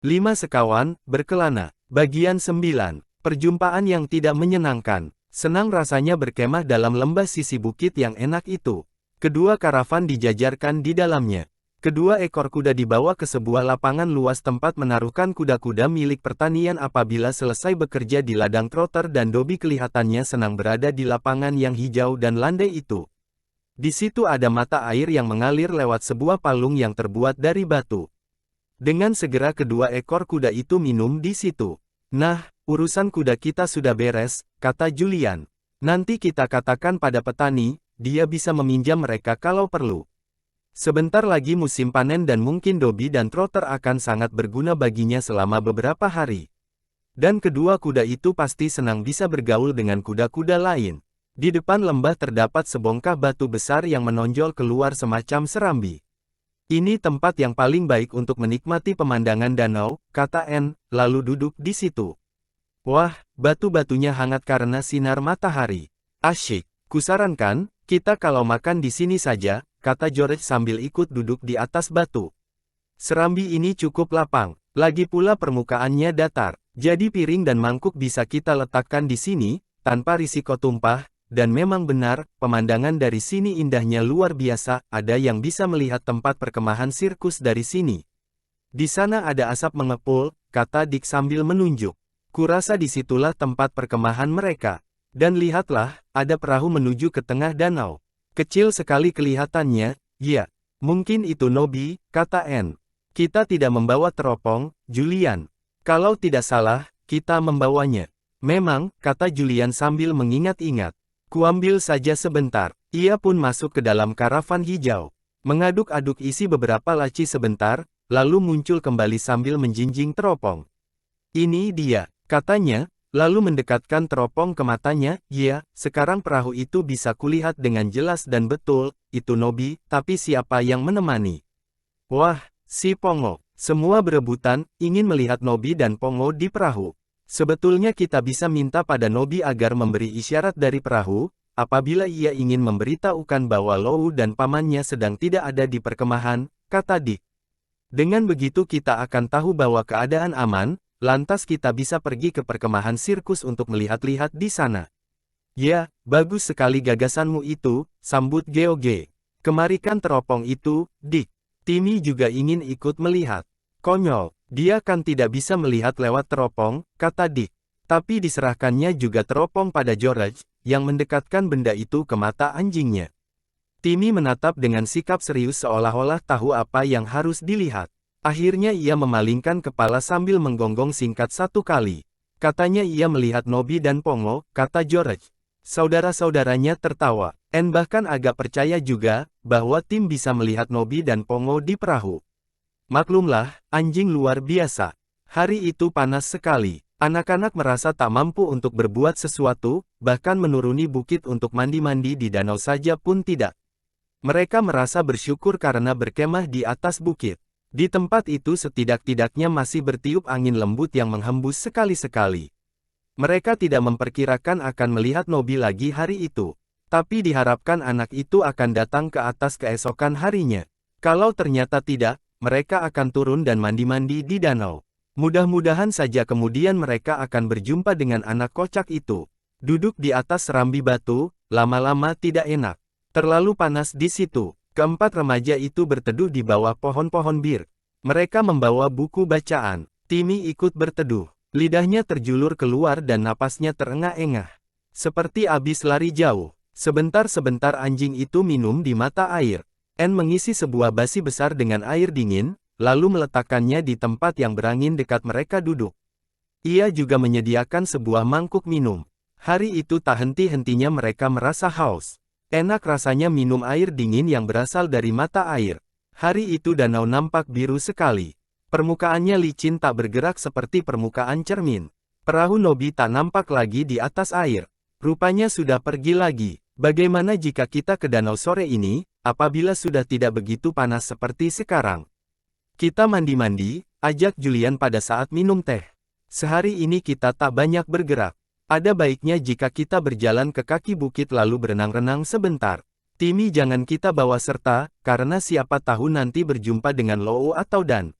5 sekawan, berkelana. Bagian 9. Perjumpaan yang tidak menyenangkan. Senang rasanya berkemah dalam lembah sisi bukit yang enak itu. Kedua karavan dijajarkan di dalamnya. Kedua ekor kuda dibawa ke sebuah lapangan luas tempat menaruhkan kuda-kuda milik pertanian. Apabila selesai bekerja di ladang, Trotter dan Dobby kelihatannya senang berada di lapangan yang hijau dan landai itu. Di situ ada mata air yang mengalir lewat sebuah palung yang terbuat dari batu. Dengan segera kedua ekor kuda itu minum di situ. Nah, urusan kuda kita sudah beres, kata Julian. Nanti kita katakan pada petani, dia bisa meminjam mereka kalau perlu. Sebentar lagi musim panen dan mungkin Dobby dan Trotter akan sangat berguna baginya selama beberapa hari. Dan kedua kuda itu pasti senang bisa bergaul dengan kuda-kuda lain. Di depan lembah terdapat sebongkah batu besar yang menonjol keluar semacam serambi. Ini tempat yang paling baik untuk menikmati pemandangan danau, kata Anne, lalu duduk di situ. Wah, batu-batunya hangat karena sinar matahari. Asyik, kusarankan, kita kalau makan di sini saja, kata George sambil ikut duduk di atas batu. Serambi ini cukup lapang, lagi pula permukaannya datar, jadi piring dan mangkuk bisa kita letakkan di sini, tanpa risiko tumpah. Dan memang benar, pemandangan dari sini indahnya luar biasa, ada yang bisa melihat tempat perkemahan sirkus dari sini. Di sana ada asap mengepul, kata Dick sambil menunjuk. Kurasa disitulah tempat perkemahan mereka. Dan lihatlah, ada perahu menuju ke tengah danau. Kecil sekali kelihatannya, ya. Mungkin itu Nobby, kata Anne. Kita tidak membawa teropong, Julian. Kalau tidak salah, kita membawanya. Memang, kata Julian sambil mengingat-ingat. Kuambil saja sebentar. Ia pun masuk ke dalam karavan hijau. Mengaduk-aduk isi beberapa laci sebentar, lalu muncul kembali sambil menjinjing teropong. Ini dia, katanya, lalu mendekatkan teropong ke matanya. Ya, sekarang perahu itu bisa kulihat dengan jelas dan betul, itu Nobby, tapi siapa yang menemani? Wah, si Pongo. Semua berebutan, ingin melihat Nobby dan Pongo di perahu. Sebetulnya kita bisa minta pada Nobby agar memberi isyarat dari perahu, apabila ia ingin memberitahukan bahwa Lou dan pamannya sedang tidak ada di perkemahan, kata Dick. Dengan begitu kita akan tahu bahwa keadaan aman, lantas kita bisa pergi ke perkemahan sirkus untuk melihat-lihat di sana. Ya, bagus sekali gagasanmu itu, sambut GOG. Kemarikan teropong itu, Dick. Timmy juga ingin ikut melihat. Konyol. Dia kan tidak bisa melihat lewat teropong, kata Dick. Tapi diserahkannya juga teropong pada George, yang mendekatkan benda itu ke mata anjingnya. Timmy menatap dengan sikap serius seolah-olah tahu apa yang harus dilihat. Akhirnya ia memalingkan kepala sambil menggonggong singkat satu kali. Katanya ia melihat Nobby dan Pongo, kata George. Saudara-saudaranya tertawa. Anne bahkan agak percaya juga, bahwa Tim bisa melihat Nobby dan Pongo di perahu. Maklumlah, anjing luar biasa. Hari itu panas sekali. Anak-anak merasa tak mampu untuk berbuat sesuatu, bahkan menuruni bukit untuk mandi-mandi di danau saja pun tidak. Mereka merasa bersyukur karena berkemah di atas bukit. Di tempat itu setidak-tidaknya masih bertiup angin lembut yang menghembus sekali-sekali. Mereka tidak memperkirakan akan melihat Nobby lagi hari itu. Tapi diharapkan anak itu akan datang ke atas keesokan harinya. Kalau ternyata tidak, mereka akan turun dan mandi-mandi di danau. Mudah-mudahan saja kemudian mereka akan berjumpa dengan anak kocak itu. Duduk di atas serambi batu, lama-lama tidak enak. Terlalu panas di situ. Keempat remaja itu berteduh di bawah pohon-pohon bir. Mereka membawa buku bacaan. Timmy ikut berteduh. Lidahnya terjulur keluar dan napasnya terengah-engah. Seperti habis lari jauh. Sebentar-sebentar anjing itu minum di mata air. Anne mengisi sebuah basi besar dengan air dingin, lalu meletakkannya di tempat yang berangin dekat mereka duduk. Ia juga menyediakan sebuah mangkuk minum. Hari itu tak henti-hentinya mereka merasa haus. Enak rasanya minum air dingin yang berasal dari mata air. Hari itu danau nampak biru sekali. Permukaannya licin tak bergerak seperti permukaan cermin. Perahu Nobby tak nampak lagi di atas air. Rupanya sudah pergi lagi. Bagaimana jika kita ke danau sore ini, apabila sudah tidak begitu panas seperti sekarang? Kita mandi-mandi, ajak Julian pada saat minum teh. Sehari ini kita tak banyak bergerak. Ada baiknya jika kita berjalan ke kaki bukit lalu berenang-renang sebentar. Timmy jangan kita bawa serta, karena siapa tahu nanti berjumpa dengan Lou atau Dan.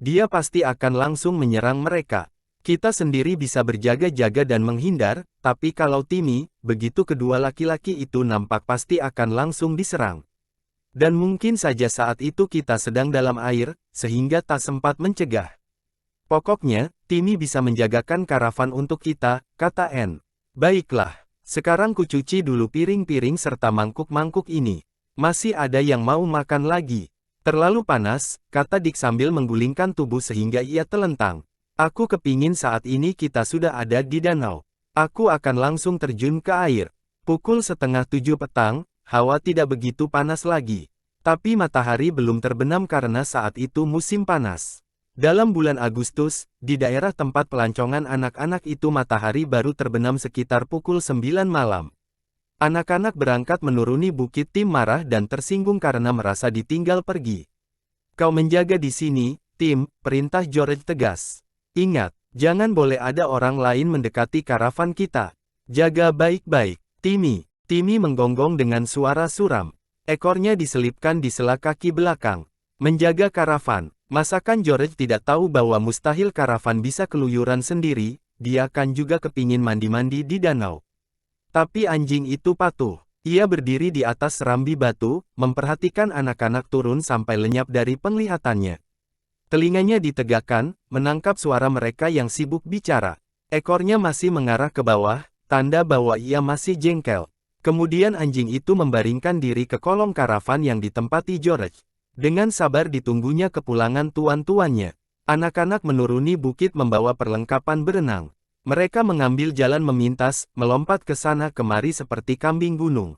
dia pasti akan langsung menyerang mereka. Kita sendiri bisa berjaga-jaga dan menghindar, tapi kalau Timmy, begitu kedua laki-laki itu nampak pasti akan langsung diserang. Dan mungkin saja saat itu kita sedang dalam air, sehingga tak sempat mencegah. Pokoknya, Timmy bisa menjagakan karavan untuk kita, kata Anne. Baiklah, sekarang kucuci dulu piring-piring serta mangkuk-mangkuk ini. Masih ada yang mau makan lagi. Terlalu panas, kata Dick sambil menggulingkan tubuh sehingga ia telentang. Aku kepingin saat ini kita sudah ada di danau. Aku akan langsung terjun ke air. Pukul 6:30 petang, hawa tidak begitu panas lagi. Tapi matahari belum terbenam karena saat itu musim panas. Dalam bulan Agustus, di daerah tempat pelancongan anak-anak itu matahari baru terbenam sekitar pukul 9 malam. Anak-anak berangkat menuruni bukit. Tim marah dan tersinggung karena merasa ditinggal pergi. Kau menjaga di sini, Tim, perintah George tegas. Ingat, jangan boleh ada orang lain mendekati karavan kita. Jaga baik-baik, Timmy. Timmy menggonggong dengan suara suram. Ekornya diselipkan di sela kaki belakang. Menjaga karavan. Masakan George tidak tahu bahwa mustahil karavan bisa keluyuran sendiri, dia kan juga kepingin mandi-mandi di danau. Tapi anjing itu patuh. Ia berdiri di atas serambi batu, memperhatikan anak-anak turun sampai lenyap dari penglihatannya. Telinganya ditegakkan, menangkap suara mereka yang sibuk bicara. Ekornya masih mengarah ke bawah, tanda bahwa ia masih jengkel. Kemudian anjing itu membaringkan diri ke kolong karavan yang ditempati George. Dengan sabar ditunggunya kepulangan tuan-tuannya. Anak-anak menuruni bukit membawa perlengkapan berenang. Mereka mengambil jalan memintas, melompat ke sana kemari seperti kambing gunung.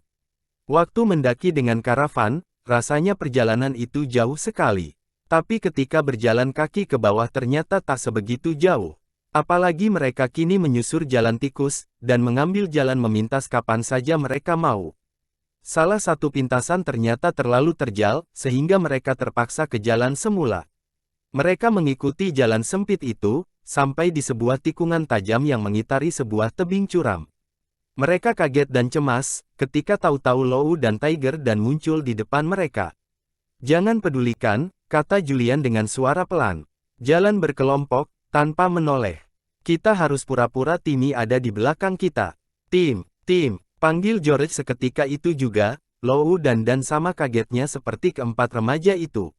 Waktu mendaki dengan karavan, rasanya perjalanan itu jauh sekali. Tapi ketika berjalan kaki ke bawah ternyata tak sebegitu jauh. Apalagi mereka kini menyusur jalan tikus, dan mengambil jalan memintas kapan saja mereka mau. Salah satu pintasan ternyata terlalu terjal, sehingga mereka terpaksa ke jalan semula. Mereka mengikuti jalan sempit itu, sampai di sebuah tikungan tajam yang mengitari sebuah tebing curam. Mereka kaget dan cemas, ketika tahu-tahu Lou dan Tiger dan muncul di depan mereka. Jangan pedulikan, kata Julian dengan suara pelan. Jalan berkelompok, tanpa menoleh. Kita harus pura-pura Timmy ada di belakang kita. Tim, panggil George seketika itu juga, Lou dan Dan sama kagetnya seperti keempat remaja itu.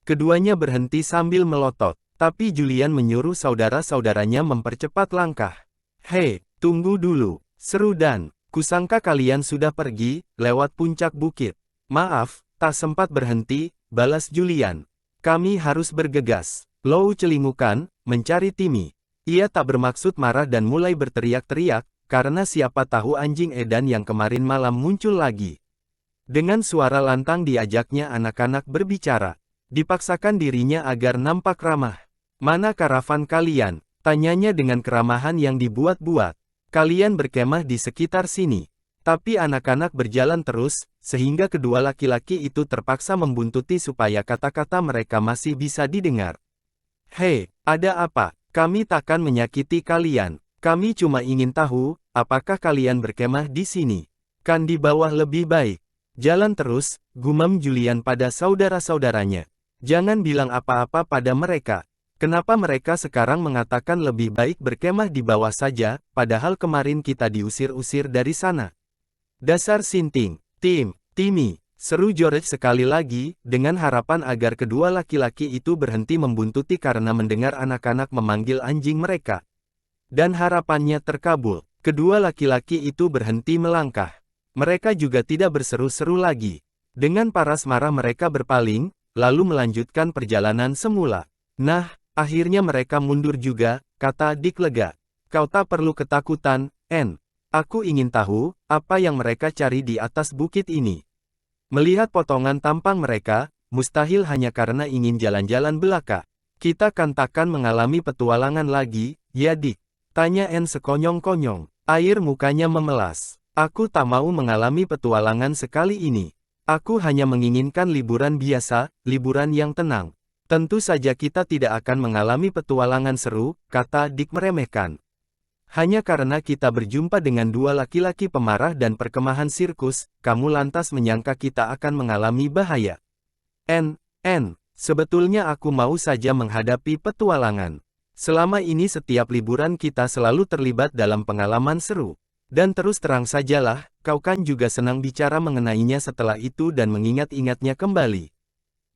Keduanya berhenti sambil melotot. Tapi Julian menyuruh saudara-saudaranya mempercepat langkah. Hei, tunggu dulu, seru Dan. Kusangka kalian sudah pergi, lewat puncak bukit. Maaf, tak sempat berhenti, balas Julian. Kami harus bergegas. Lou celingukan, mencari Timmy. Ia tak bermaksud marah dan mulai berteriak-teriak, karena siapa tahu anjing edan yang kemarin malam muncul lagi. Dengan suara lantang diajaknya anak-anak berbicara. Dipaksakan dirinya agar nampak ramah. Mana karavan kalian? Tanyanya dengan keramahan yang dibuat-buat. Kalian berkemah di sekitar sini. Tapi anak-anak berjalan terus, sehingga kedua laki-laki itu terpaksa membuntuti supaya kata-kata mereka masih bisa didengar. Hei, ada apa? Kami takkan menyakiti kalian. Kami cuma ingin tahu, apakah kalian berkemah di sini? Kan di bawah lebih baik. Jalan terus, gumam Julian pada saudara-saudaranya. Jangan bilang apa-apa pada mereka. Kenapa mereka sekarang mengatakan lebih baik berkemah di bawah saja, padahal kemarin kita diusir-usir dari sana? Dasar sinting, Timmy, seru George sekali lagi, dengan harapan agar kedua laki-laki itu berhenti membuntuti karena mendengar anak-anak memanggil anjing mereka. Dan harapannya terkabul, kedua laki-laki itu berhenti melangkah. Mereka juga tidak berseru-seru lagi. Dengan paras marah mereka berpaling, lalu melanjutkan perjalanan semula. Nah, akhirnya mereka mundur juga, kata Dick lega. Kau tak perlu ketakutan, Anne. Aku ingin tahu, apa yang mereka cari di atas bukit ini. Melihat potongan tampang mereka, mustahil hanya karena ingin jalan-jalan belaka. Kita kan takkan mengalami petualangan lagi, ya Dick? Tanya Anne sekonyong-konyong. Air mukanya memelas. Aku tak mau mengalami petualangan sekali ini. Aku hanya menginginkan liburan biasa, liburan yang tenang. Tentu saja kita tidak akan mengalami petualangan seru, kata Dick meremehkan. Hanya karena kita berjumpa dengan dua laki-laki pemarah dan perkemahan sirkus, kamu lantas menyangka kita akan mengalami bahaya. Sebetulnya aku mau saja menghadapi petualangan. Selama ini setiap liburan kita selalu terlibat dalam pengalaman seru. Dan terus terang sajalah, kau kan juga senang bicara mengenainya setelah itu dan mengingat-ingatnya kembali.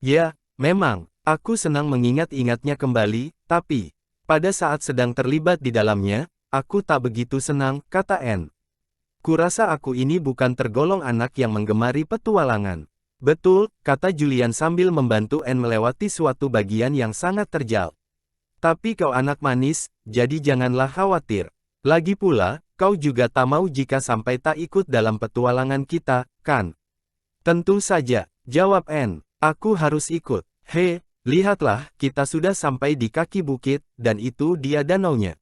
Ya, memang, aku senang mengingat-ingatnya kembali, tapi, pada saat sedang terlibat di dalamnya, aku tak begitu senang, kata Anne. Kurasa aku ini bukan tergolong anak yang menggemari petualangan. Betul, kata Julian sambil membantu Anne melewati suatu bagian yang sangat terjal. Tapi kau anak manis, jadi janganlah khawatir. Lagi pula, kau juga tak mau jika sampai tak ikut dalam petualangan kita, kan? Tentu saja, jawab Anne. Aku harus ikut. He, lihatlah, kita sudah sampai di kaki bukit, dan itu dia danaunya.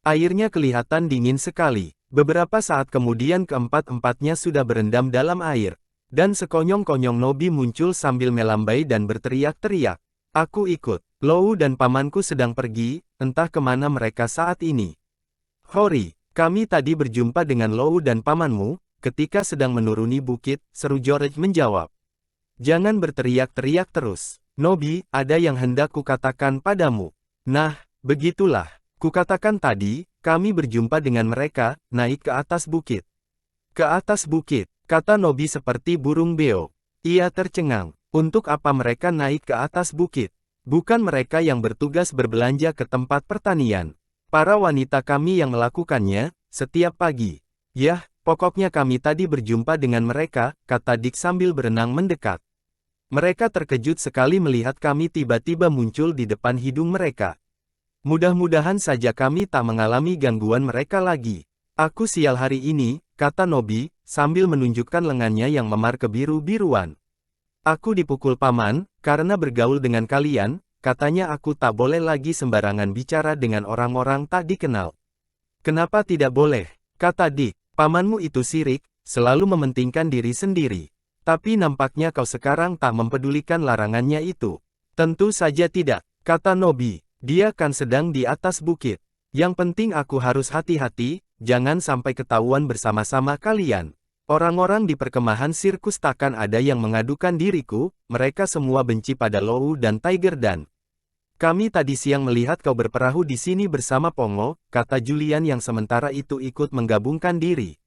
Airnya kelihatan dingin sekali. Beberapa saat kemudian keempat-empatnya sudah berendam dalam air. Dan sekonyong-konyong Nobi muncul sambil melambai dan berteriak-teriak. Aku ikut. Lou dan pamanku sedang pergi, entah kemana mereka saat ini. Hori, kami tadi berjumpa dengan Lou dan pamanmu, ketika sedang menuruni bukit, seru George menjawab. Jangan berteriak-teriak terus. Nobi, ada yang hendak kukatakan padamu. Nah, begitulah. Kukatakan tadi, kami berjumpa dengan mereka, naik ke atas bukit. Ke atas bukit, kata Nobi seperti burung beo. Ia tercengang. Untuk apa mereka naik ke atas bukit? Bukan mereka yang bertugas berbelanja ke tempat pertanian. Para wanita kami yang melakukannya, setiap pagi. Yah, pokoknya kami tadi berjumpa dengan mereka, kata Dick sambil berenang mendekat. Mereka terkejut sekali melihat kami tiba-tiba muncul di depan hidung mereka. Mudah-mudahan saja kami tak mengalami gangguan mereka lagi. Aku sial hari ini, kata Nobi, sambil menunjukkan lengannya yang memar kebiru-biruan. Aku dipukul paman, karena bergaul dengan kalian, katanya aku tak boleh lagi sembarangan bicara dengan orang-orang tak dikenal. Kenapa tidak boleh? Kata Dick, pamanmu itu sirik, selalu mementingkan diri sendiri. Tapi nampaknya kau sekarang tak mempedulikan larangannya itu. Tentu saja tidak, kata Nobi. Dia kan sedang di atas bukit. Yang penting aku harus hati-hati, jangan sampai ketahuan bersama-sama kalian. Orang-orang di perkemahan sirkus takkan ada yang mengadukan diriku, mereka semua benci pada Lou dan Tiger dan. Kami tadi siang melihat kau berperahu di sini bersama Pongo, kata Julian yang sementara itu ikut menggabungkan diri.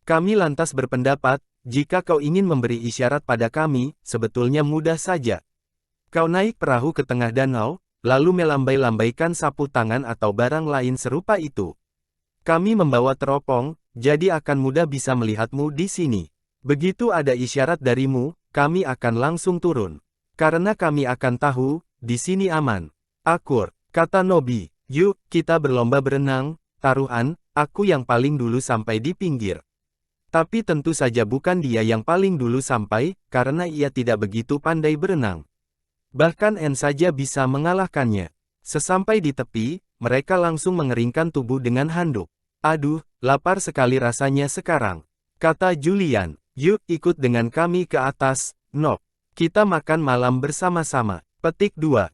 Kami lantas berpendapat, jika kau ingin memberi isyarat pada kami, sebetulnya mudah saja. Kau naik perahu ke tengah danau, lalu melambai-lambaikan sapu tangan atau barang lain serupa itu. Kami membawa teropong, jadi akan mudah bisa melihatmu di sini. Begitu ada isyarat darimu, kami akan langsung turun. Karena kami akan tahu, di sini aman. Akur, kata Nobi. Yuk, kita berlomba berenang, taruhan, aku yang paling dulu sampai di pinggir. Tapi tentu saja bukan dia yang paling dulu sampai, karena ia tidak begitu pandai berenang. Bahkan Anne saja bisa mengalahkannya. Sesampai di tepi, mereka langsung mengeringkan tubuh dengan handuk. Aduh, lapar sekali rasanya sekarang. Kata Julian, yuk ikut dengan kami ke atas, Nob. Kita makan malam bersama-sama. Petik 2.